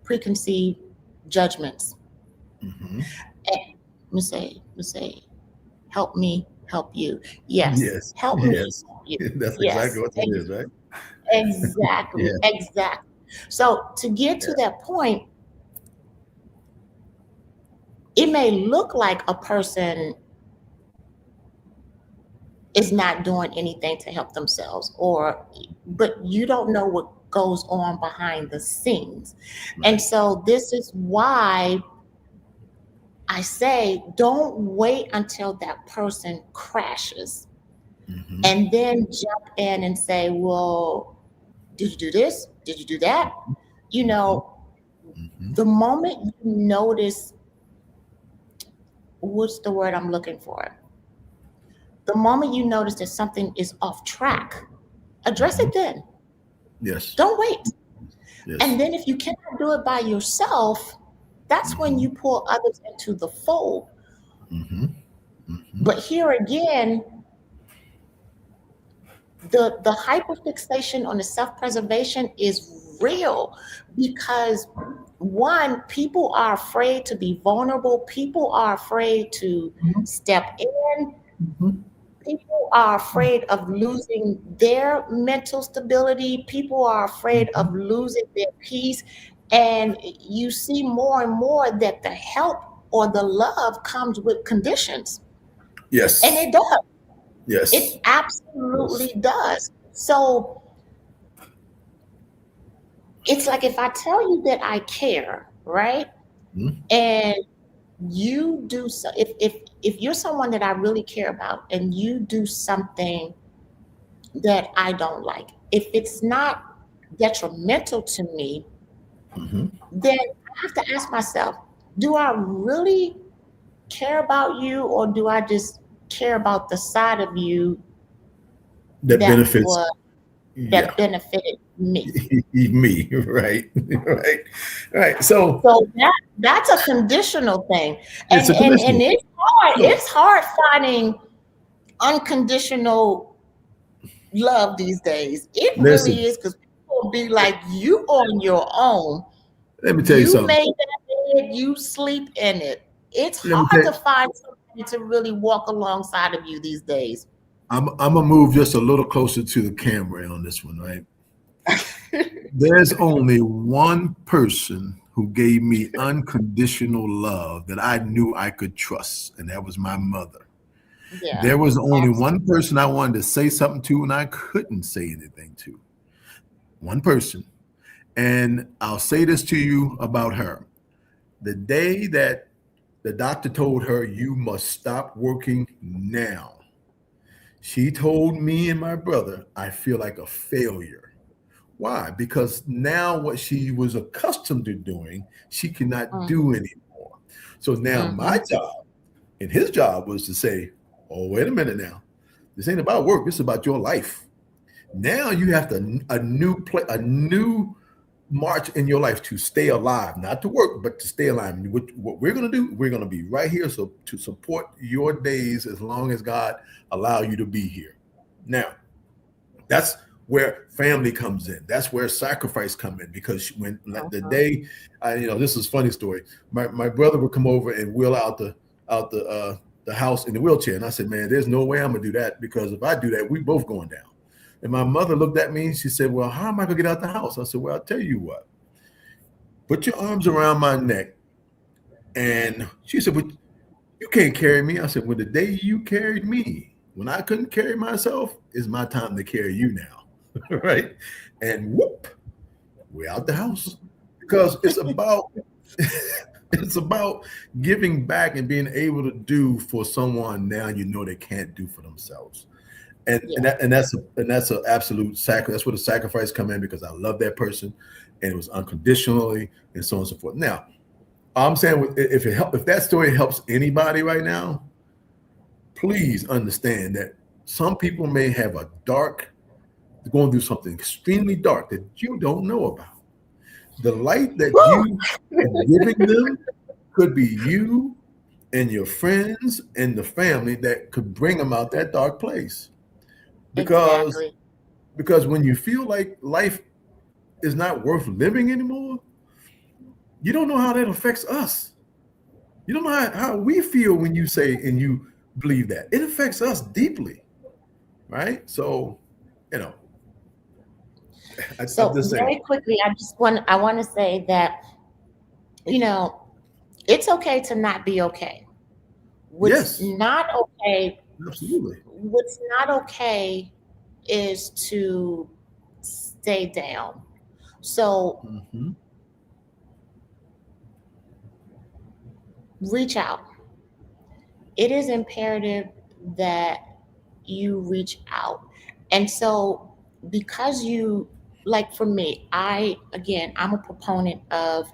preconceived judgments.
Mhm.
And let me say, help me help you. Yes,
Yes,
help me
yes.
help you.
That's exactly
Yes,
what that is, right?
exactly,
Yeah,
exactly. So to get
yeah.
to that point, it may look like a person is not doing anything to help themselves, but you don't know what goes on behind the scenes. And
Right.
so this is why I say don't wait until that person crashes
Hmm.
and then jump in and say, well, did you do this? Did you do that? You
Hmm.
know,
Hmm.
the moment you notice, what's the word I'm looking for? The moment you notice that something is off track, address
Hmm.
it then.
Yes,
Don't wait.
yes.
And then if you cannot do it by yourself, that's when
Hmm.
you pull others into the fold.
Hmm. Hmm.
But here again, the hyperfixation on the self-preservation is real because one, people are afraid to be vulnerable, people are afraid to step in,
Hmm.
people are afraid of losing their mental stability, people are afraid of
Hmm.
losing their peace, and you see more and more that the help or the love comes with conditions, and
Yes,
it does.
yes,
It absolutely
yes.
does. So it's like if I tell you that I care, right?
Mhm.
And you do so, if you're someone that I really care about and you do something that I don't like, if it's not detrimental to me,
Hmm.
then I have to ask myself, do I really care about you, or do I just care about the side of you
That
that
benefits,
was
yeah,
that benefited me?
me, right, right, right. So
So that's a conditional thing.
it's
And
a
and
conditional.
and it's hard.
So
It's hard finding unconditional love these days. It
listen,
really is, because people be like, you on your own.
let me tell you
You
something.
made that bed, you sleep in it. It's
Let me
hard
tell
to find somebody to really walk alongside of you these days.
I'm gonna move just a little closer to the camera on this one, right? There's only one person who gave me unconditional love that I knew I could trust, and that was my mother.
Yeah,
There was only one
absolutely.
person I wanted to say something to, and I couldn't say anything to. One person. And I'll say this to you about her. The day that the doctor told her, you must stop working now, she told me and my brother, I feel like a failure. Why? Because now what she was accustomed to doing, she cannot do
Mhm,
anymore. So now my
mhm.
job and his job was to say, oh, wait a minute now. This ain't about work. This is about your life. Now you have to a new march in your life to stay alive, not to work, but to stay alive. And what we're going to do, we're going to be right here so to support your days as long as God allow you to be here. Now, That's where family comes in. That's where sacrifice come in. Because when like, the
Uh-huh.
day, this is a funny story. My brother would come over and wheel out the house in the wheelchair, and I said, "Man, there's no way I'm gonna do that because if I do that, we both going down." And my mother looked at me and she said, "Well, how am I gonna get out the house?" I said, "Well, I'll tell you what. Put your arms around my neck." And she said, "But you can't carry me." I said, "Well, the day you carried me, when I couldn't carry myself, is my time to carry you now." Right? And whoop, we're out the house. Because it's about giving back and being able to do for someone now you know they can't do for themselves.
Yeah.
And that's an absolute sacrifice. That's where the sacrifice come in because I love that person and it was unconditionally and so on and so forth. Now, I'm saying if that story helps anybody right now, please understand that some people may have going through something extremely dark that you don't know about. The light that
Woo!
you are giving them could be you and your friends and the family that could bring them out that dark place. Because
Exactly.
because when you feel like life is not worth living anymore, you don't know how that affects us. You don't know how we feel when you say and you believe that. It affects us deeply, right? So, you know, I'm
So
just saying.
very quickly, I want to say that, you know, it's okay to not be okay. What's
Yes,
not okay,
absolutely.
what's not okay is to stay down. So
Hmm.
reach out. It is imperative that you reach out. And so because like for me, I'm a proponent of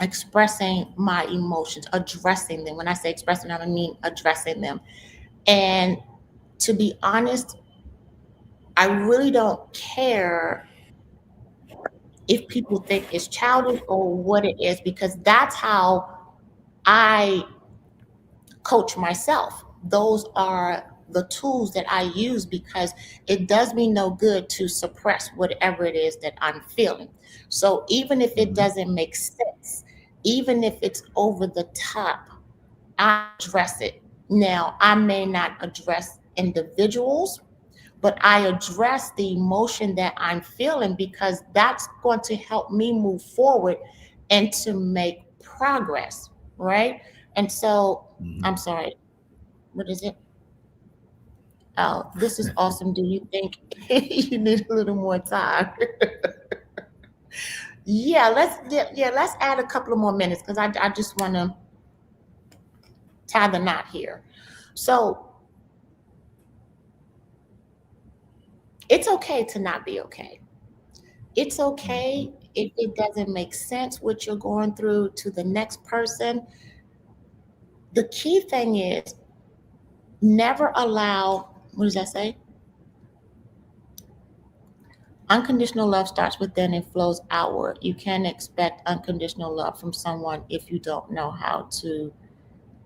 expressing my emotions, addressing them. When I say expressing them, I mean addressing them. And to be honest, I really don't care if people think it's childish or what it is, because that's how I coach myself. Those are the tools that I use because it does me no good to suppress whatever it is that I'm feeling. So even if it
Hmm.
doesn't make sense, even if it's over the top, I address it. Now, I may not address individuals, but I address the emotion that I'm feeling because that's going to help me move forward and to make progress, right? And so,
Hmm.
I'm sorry, what is it? Oh, this is awesome. Do you think you need a little more time? Let's add a couple of more minutes because I just want to tie the knot here. So it's okay to not be okay. It's
Hmm.
okay if it doesn't make sense what you're going through to the next person. The key thing is never allow, what does that say? Unconditional love starts within and flows outward. You can't expect unconditional love from someone if you don't know how to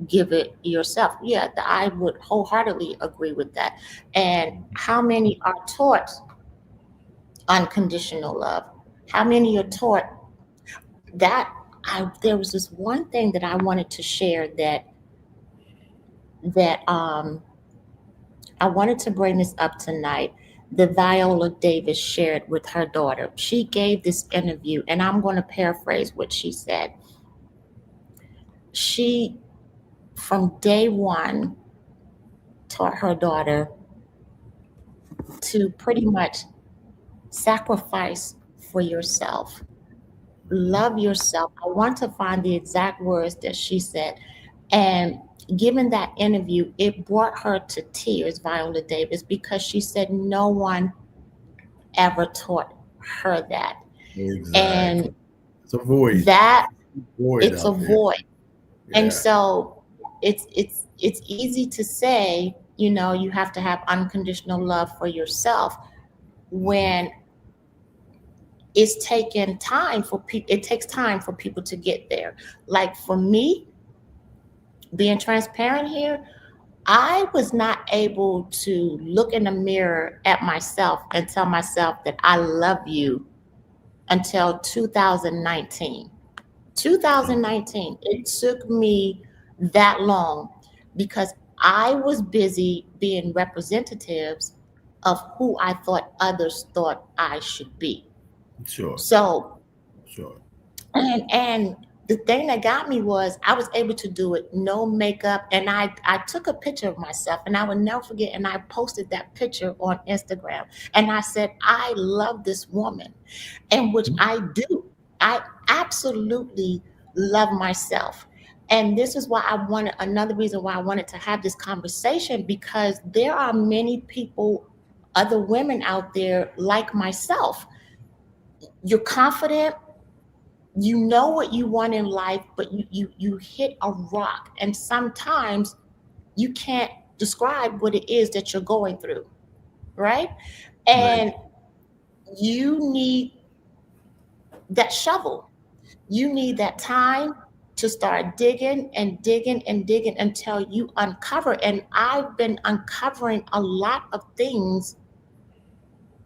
give it yourself. Yeah, I would wholeheartedly agree with that. And how many are taught unconditional love? How many are taught that? There was this one thing that I wanted to share that I wanted to bring this up tonight. The Viola Davis shared with her daughter. She gave this interview, and I'm going to paraphrase what she said. She, from day one, taught her daughter to pretty much sacrifice for yourself,
Hmm.
love yourself. I want to find the exact words that she said. And given that interview, it brought her to tears, Viola Davis, because she said no one ever taught her that.
Exactly.
And
It's a void.
that
Void
it's a
out there.
void. And
Yeah.
so it's easy to say, you have to have unconditional love for yourself
Hmm.
when it takes time for people to get there. Like for me, being transparent here, I was not able to look in the mirror at myself and tell myself that I love you until 2019. 2019. It took me that long because I was busy being representatives of who I thought others thought I should be.
Sure,
So,
sure.
and the thing that got me was I was able to do it no makeup, and I took a picture of myself, and I will never forget, and I posted that picture on Instagram, and I said I love this woman, and which I do. I absolutely love myself. And this is why I wanted, another reason why I wanted to have this conversation, because there are many people, other women out there like myself. You're confident, you know what you want in life, but you hit a rock, and sometimes you can't describe what it is that you're going through, right?
Right.
And you need that shovel. You need that time to start digging and digging and digging until you uncover. And I've been uncovering a lot of things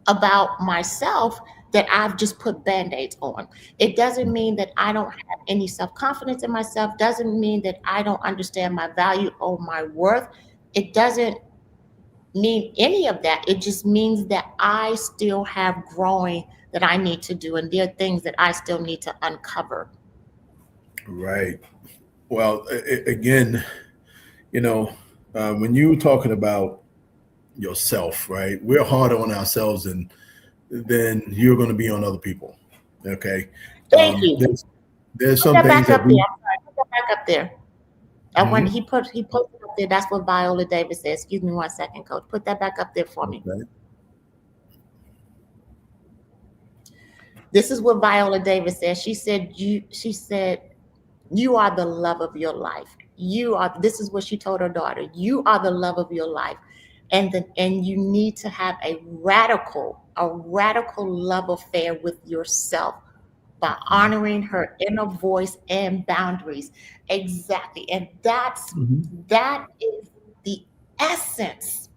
about myself that I've just put band-aids on. It doesn't mean that I don't have any self-confidence in myself, doesn't mean that I don't understand my value or my worth. It doesn't mean any of that. It just means that I still have growing that I need to do, and there are things that I still need to uncover.
Right. Well, again, you know, when you talking about yourself, right? We're harder on ourselves than you're going to be on other people. Okay.
Thank you.
There's
Put
some
that
things
back
that
up there.
we.
I'm sorry. Put that back up there. I want
Mhm.
he posted up there. That's what Viola Davis said. Excuse me one second, coach. Put that back up there for me.
Okay.
This is what Viola Davis said. She said you are the love of your life. You are, this is what she told her daughter. You are the love of your life. And you need to have a radical love affair with yourself by
Mhm.
honoring her inner voice and boundaries. Exactly. And
Mhm.
that is the essence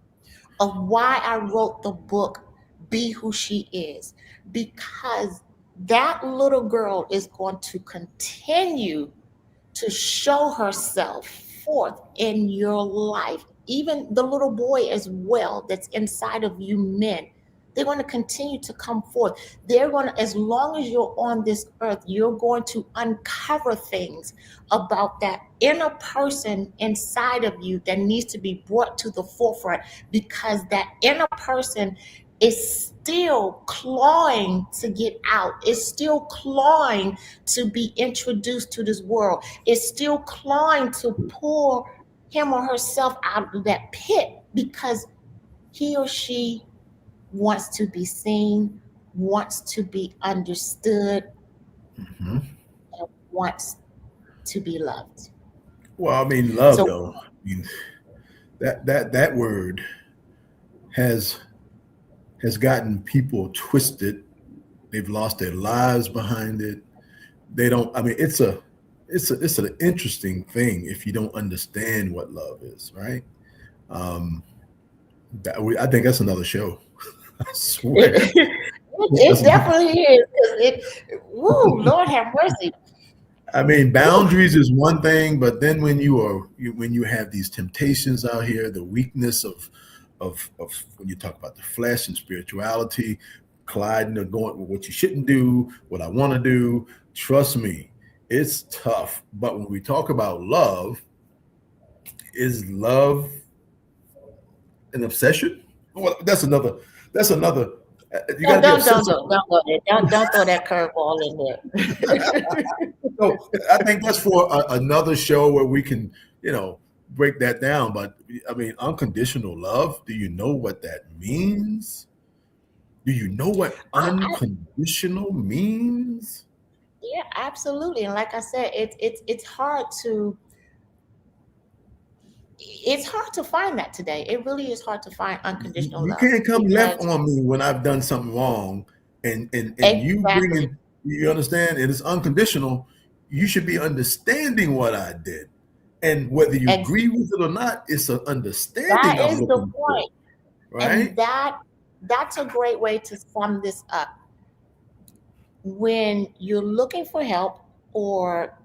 of why I wrote the book Be Who She Is, because that little girl is going to continue to show herself forth in your life. Even the little boy as well that's inside of you men, they're going to continue to come forth. They're going to, as long as you're on this earth, you're going to uncover things about that inner person inside of you that needs to be brought to the forefront, because that inner person is still clawing to get out, is still clawing to be introduced to this world, is still clawing to pull him or herself out of that pit, because he or she wants to be seen, wants to be understood,
Mhm.
and wants to be loved.
Well, I mean, love
So
though. I mean, that word has has gotten people twisted. They've lost their lives behind it. They don't. I mean, it's an interesting thing if you don't understand what love is, right? Um, I think that's another show. I swear.
it definitely is. 'Cause woo, Lord have mercy.
I mean,
Woo.
boundaries is one thing, but then when you have these temptations out here, the weakness of when you talk about the flesh and spirituality, colliding or going with what you shouldn't do, what I want to do. Trust me, it's tough. But when we talk about love, is love an obsession? Well, that's another. That's another. You got to
Don't
be
don't don't
obsessive.
don't go there. Don't throw that curveball in there.
So I think that's for another show where we can, break that down. But I mean, unconditional love. Do you know what that means? Do you know what
I,
unconditional means?
yeah, absolutely. And like I said, it's hard to find that today. It really is hard to find unconditional
You
love
can't come left
because
on me when I've done something wrong, and you
exactly.
bringing, you understand, and it's unconditional. You should be understanding what I did. And whether you
Ex-
agree with it or not, it's an understanding
that
I'm
is the
looking for,
point. And
right?
that's a great way to sum this up. When you're looking for help, or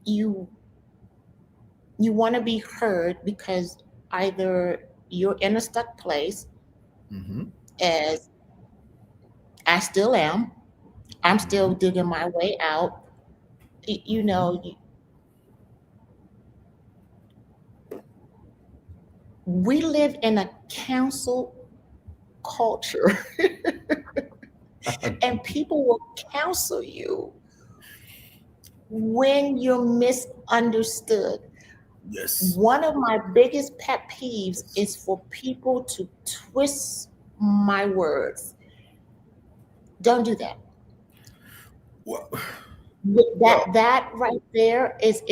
you you want to be heard, because either you're in a stuck place,
Hmm.
as I still am, I'm still
Hmm.
digging my way out. You
Hmm.
know, we live in a council culture, and people will counsel you when you're misunderstood.
Yes.
One of my biggest pet peeves is for people to twist my words. Don't do that.
Well, well,
That right there is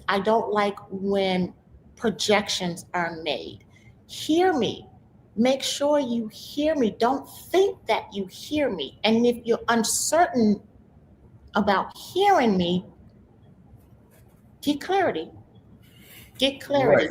I don't like when projections are made. Hear me. Make sure you hear me. Don't think that you hear me. And if you're uncertain about hearing me, get clarity. Get
right.
clarity.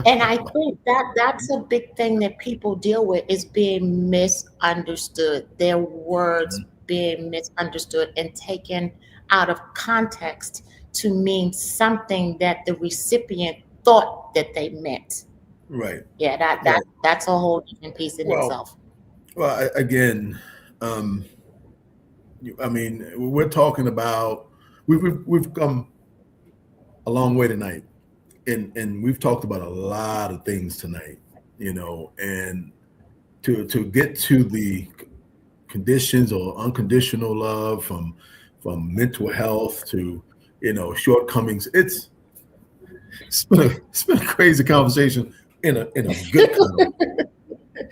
And I think that that's a big thing that people deal with, is being misunderstood. Their words being misunderstood and taken out of context to mean something that the recipient thought that they meant.
Right.
Yeah,
Right.
that's a whole different piece in
Well,
itself.
again, um, I mean, we're talking about we've come a long way tonight, and we've talked about a lot of things tonight, and to get to the conditions or unconditional love, from mental health to shortcomings. It's been a crazy conversation in a good kind of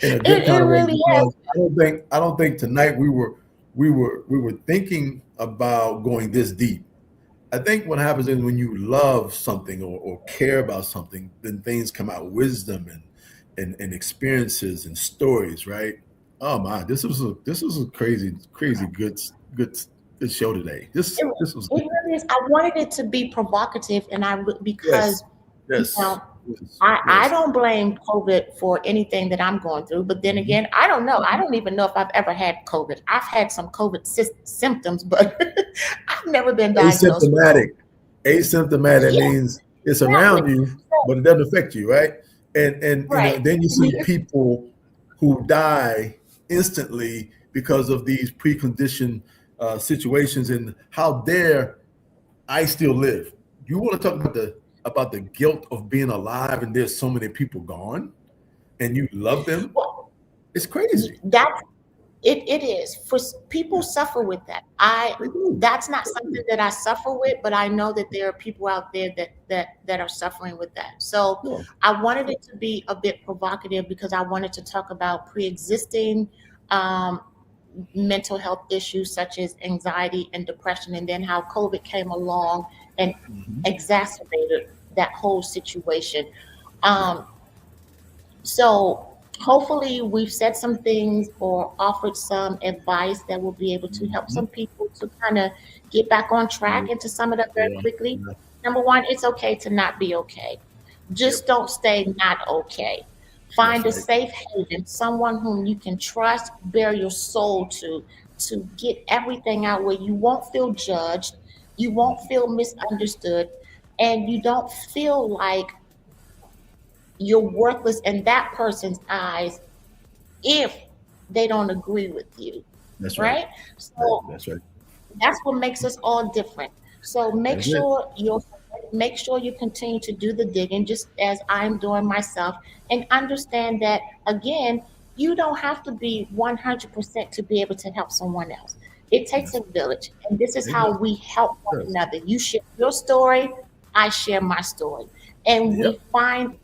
It
way,
really is.
because I don't think tonight we were thinking about going this deep. I think what happens is when you love something, or care about something, then things come out, wisdom and experiences and stories, right? Oh my, this was a crazy good show today. This
It,
this was
it
good.
really is. I wanted it to be provocative, and
Yes,
because you
yes,
know
yes,
I
yes.
don't blame COVID for anything that I'm going through, but then
Mhm.
again, I don't know. I don't even know if I've ever had COVID. I've had some COVID symptoms, but I've never been diagnosed with COVID.
Asymptomatic. Asymptomatic
Yeah,
means it's
exactly.
around you,
So,
but it doesn't affect you, right? And
right.
then you see people who die instantly because of these preconditioned situations, and how dare I still live. You want to talk about the guilt of being alive, and there's so many people gone, and you love them?
Well,
It's crazy.
that's it is for people suffer with that.
They do.
That's not
They
something
do.
that I suffer with, but I know that there are people out there that are suffering with that. So
No.
I wanted it to be a bit provocative, because I wanted to talk about pre-existing um, mental health issues such as anxiety and depression, and then how COVID came along and
Mhm.
exacerbated that whole situation.
Yeah.
Um, so hopefully we've said some things or offered some advice that will be able to help
Mhm.
some people to kind of get back on track.
Yeah.
And to sum it up very
Yeah.
quickly,
Yeah.
number one, it's okay to not be okay. Just
Yep.
don't stay not okay.
That's
Find a
right.
safe haven, someone whom you can trust, bare your soul to get everything out, where you won't feel judged, you won't feel misunderstood, and you don't feel like you're worthless in that person's eyes if they don't agree with you,
That's right.
right? So
That's right.
that's what makes us all different. So
That's it.
make sure you continue to do the digging, just as I'm doing myself, and understand that again, you don't have to be 100% to be able to help someone else. It takes
That's
a village, and this is
it.
how we help one
Does.
another. You share your story, I share my story, and
Yep.
we find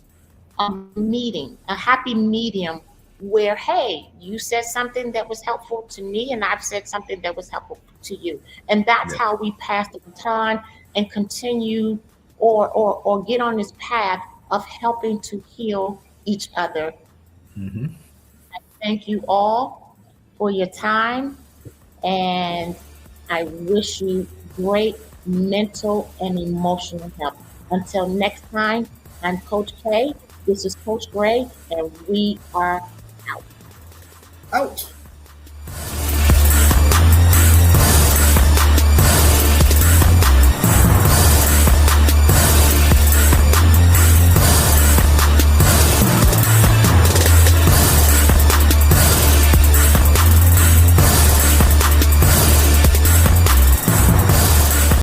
a happy medium, where, hey, you said something that was helpful to me, and I've said something that was helpful to you. And that's
Yep.
how we pass the baton and continue, or get on this path of helping to heal each other.
Hmm.
Thank you all for your time, and I wish you great mental and emotional health. Until next time, I'm Coach K. This is Coach Gray, and we are out.
Out.